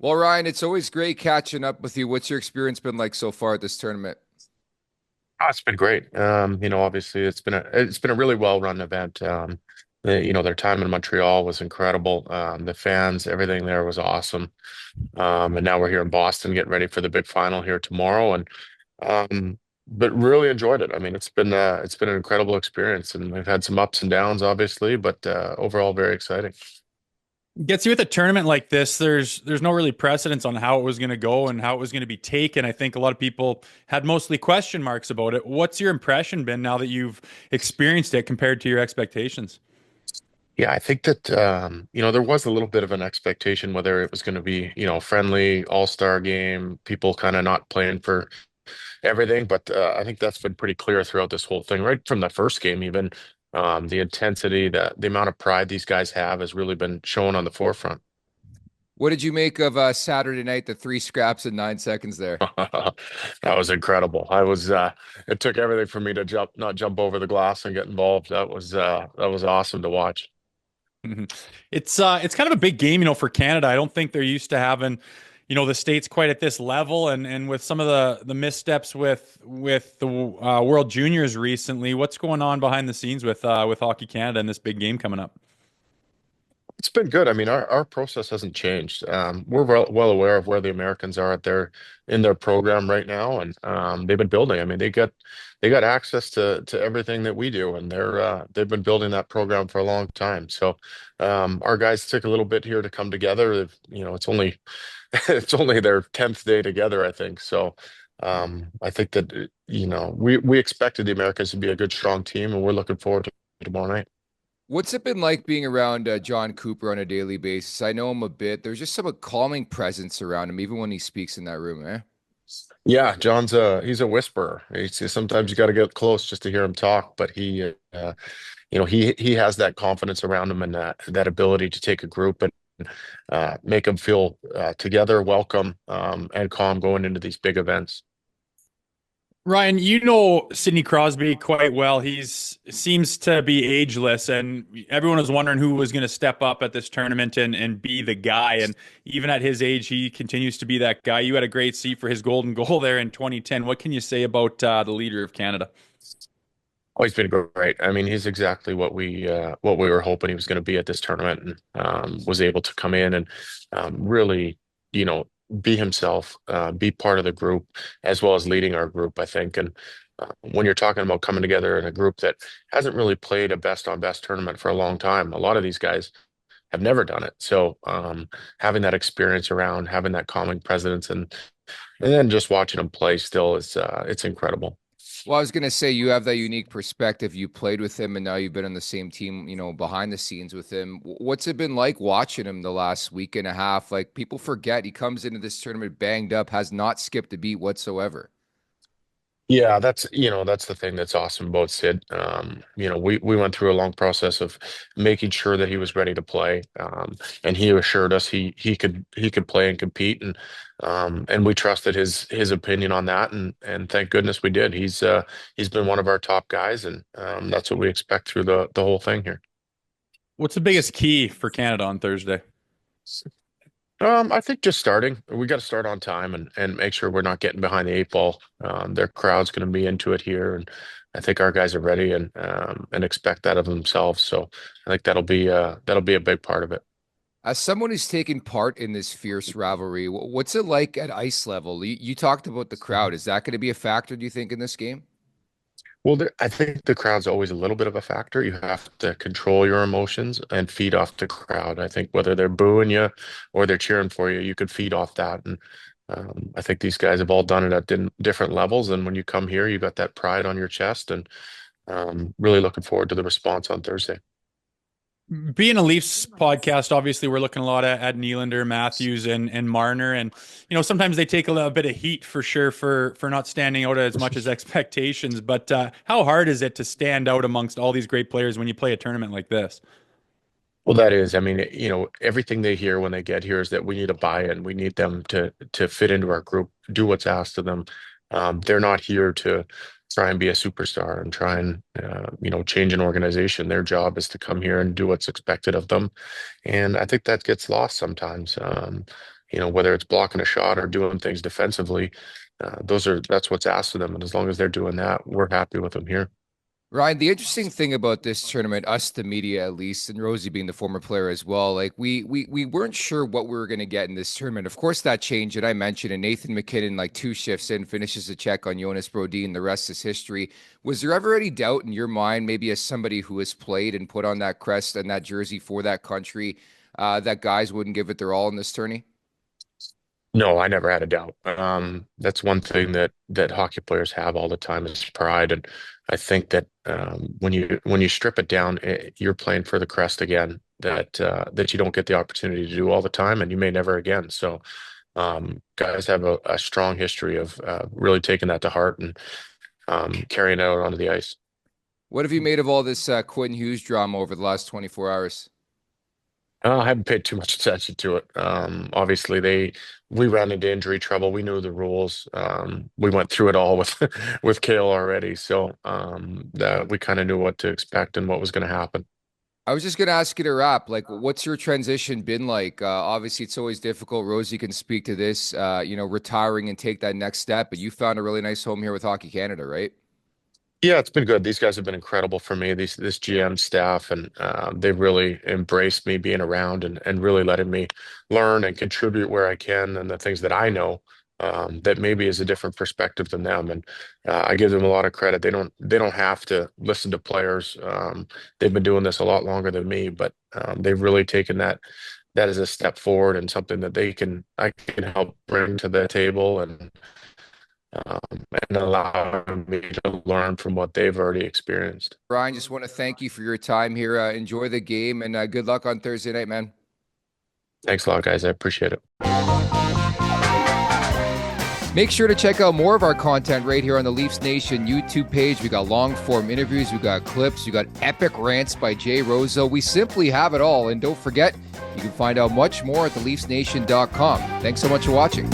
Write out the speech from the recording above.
Well, Ryan, it's always great catching up with you. What's your experience been like so far at this tournament? It's been great. Obviously it's been a really well-run event. Their time in Montreal was incredible. The fans, everything there was awesome. And now we're here in Boston getting ready for the big final here tomorrow. And but really enjoyed it. I mean, it's been an incredible experience, and we've had some ups and downs, obviously, but overall very exciting. Gets you with a tournament like this, there's no really precedence on how it was going to go and how it was going to be taken. I think a lot of people had mostly question marks about it. What's your impression been now that you've experienced it compared to your expectations? Yeah, I think that there was a little bit of an expectation whether it was going to be, friendly all-star game, people kind of not playing for everything. But I think that's been pretty clear throughout this whole thing, right from the first game, even the intensity, the amount of pride these guys have has really been shown on the forefront. What did you make of Saturday night, the three scraps in 9 seconds there? That was incredible. It took everything for me to not jump over the glass and get involved. That was awesome to watch. Mhm. It's kind of a big game, for Canada. I don't think they're used to having, the states quite at this level, and with some of the missteps with the World Juniors recently. What's going on behind the scenes with Hockey Canada and this big game coming up? It's been good. I mean, our process hasn't changed. We're well aware of where the Americans are in their program right now, and they've been building. I mean, they got access to everything that we do, and they've been building that program for a long time. So our guys took a little bit here to come together. It's only it's only their 10th day together, I think. So I think that we expected the Americans to be a good, strong team, and we're looking forward to tomorrow night. What's it been like being around John Cooper on a daily basis? I know him a bit. There's just some calming presence around him, even when he speaks in that room, eh? Yeah, he's a whisperer. Sometimes you got to get close just to hear him talk, but he has that confidence around him and that ability to take a group and make them feel together, welcome, and calm going into these big events. Ryan, you know Sidney Crosby quite well. He's seems to be ageless, and everyone was wondering who was going to step up at this tournament and be the guy. And even at his age, he continues to be that guy. You had a great seat for his golden goal there in 2010. What can you say about the leader of Canada? Oh, he's been great. I mean, he's exactly what we were hoping he was going to be at this tournament, and was able to come in and really, you know, be himself, be part of the group as well as leading our group, I think. And when you're talking about coming together in a group that hasn't really played a best on best tournament for a long time, a lot of these guys have never done it. So having that experience around, having that calming presence, and then just watching them play still is it's incredible. Well, I was gonna say you have that unique perspective. You played with him, and now you've been on the same team, behind the scenes with him. What's it been like watching him the last week and a half? Like people forget he comes into this tournament banged up, has not skipped a beat whatsoever. Yeah, that's the thing that's awesome about Sid. We went through a long process of making sure that he was ready to play, and he assured us he could play and compete, and we trusted his opinion on that, and thank goodness we did. He's been one of our top guys, and that's what we expect through the whole thing here. What's the biggest key for Canada on Thursday? I think just starting, we got to start on time and make sure we're not getting behind the eight ball. Their crowd's going to be into it here, and I think our guys are ready and expect that of themselves. So I think that'll be a big part of it. As someone who's taken part in this fierce rivalry, what's it like at ice level? You talked about the crowd. Is that going to be a factor, do you think, in this game? Well, I think the crowd's always a little bit of a factor. You have to control your emotions and feed off the crowd. I think whether they're booing you or they're cheering for you, you could feed off that. And I think these guys have all done it at different levels. And when you come here, you got that pride on your chest, and really looking forward to the response on Thursday. Being a Leafs podcast, obviously we're looking a lot at Nylander, Matthews, and Marner, and sometimes they take a little bit of heat for sure for not standing out as much as expectations. But how hard is it to stand out amongst all these great players when you play a tournament like this? Well, that is, I mean, everything they hear when they get here is that we need a buy-in. We need them to fit into our group, do what's asked of them. They're not here to try and be a superstar and try and change an organization. Their job is to come here and do what's expected of them, and I think that gets lost sometimes. whether it's blocking a shot or doing things defensively, that's what's asked of them. And as long as they're doing that, we're happy with them here. Ryan, the interesting thing about this tournament, us, the media at least, and Rosie being the former player as well, like we weren't sure what we were going to get in this tournament. Of course, that changed, and I mentioned, and Nathan McKinnon, like 2 shifts in, finishes a check on Jonas Brodin. The rest is history. Was there ever any doubt in your mind, maybe as somebody who has played and put on that crest and that jersey for that country, that guys wouldn't give it their all in this tourney? No, I never had a doubt. That's one thing that hockey players have all the time is pride, and I think that when you strip it down, you're playing for the crest again. That you don't get the opportunity to do all the time, and you may never again. So, guys have a strong history of really taking that to heart and carrying it out onto the ice. What have you made of all this Quinn Hughes drama over the last 24 hours? I haven't paid too much attention to it. Obviously, we ran into injury trouble. We knew the rules. We went through it all with with Kale already, so we kind of knew what to expect and what was going to happen. I was just going to ask you to wrap. Like, what's your transition been like? Obviously, it's always difficult. Rosie can speak to this, retiring and take that next step. But you found a really nice home here with Hockey Canada, right? Yeah, it's been good. These guys have been incredible for me. This GM staff, and they've really embraced me being around and really letting me learn and contribute where I can and the things that I know that maybe is a different perspective than them. And I give them a lot of credit. They don't have to listen to players. They've been doing this a lot longer than me, but they've really taken that as a step forward and something that I can help bring to the table and allow me to learn from what they've already experienced. Ryan, just want to thank you for your time here. Enjoy the game and good luck on Thursday night, man. Thanks a lot, guys. I appreciate it. Make sure to check out more of our content right here on the Leafs Nation YouTube page. We got long form interviews, we got clips, we got epic rants by Jay Rosehill. We simply have it all. And don't forget, you can find out much more at theleafsnation.com. Thanks so much for watching.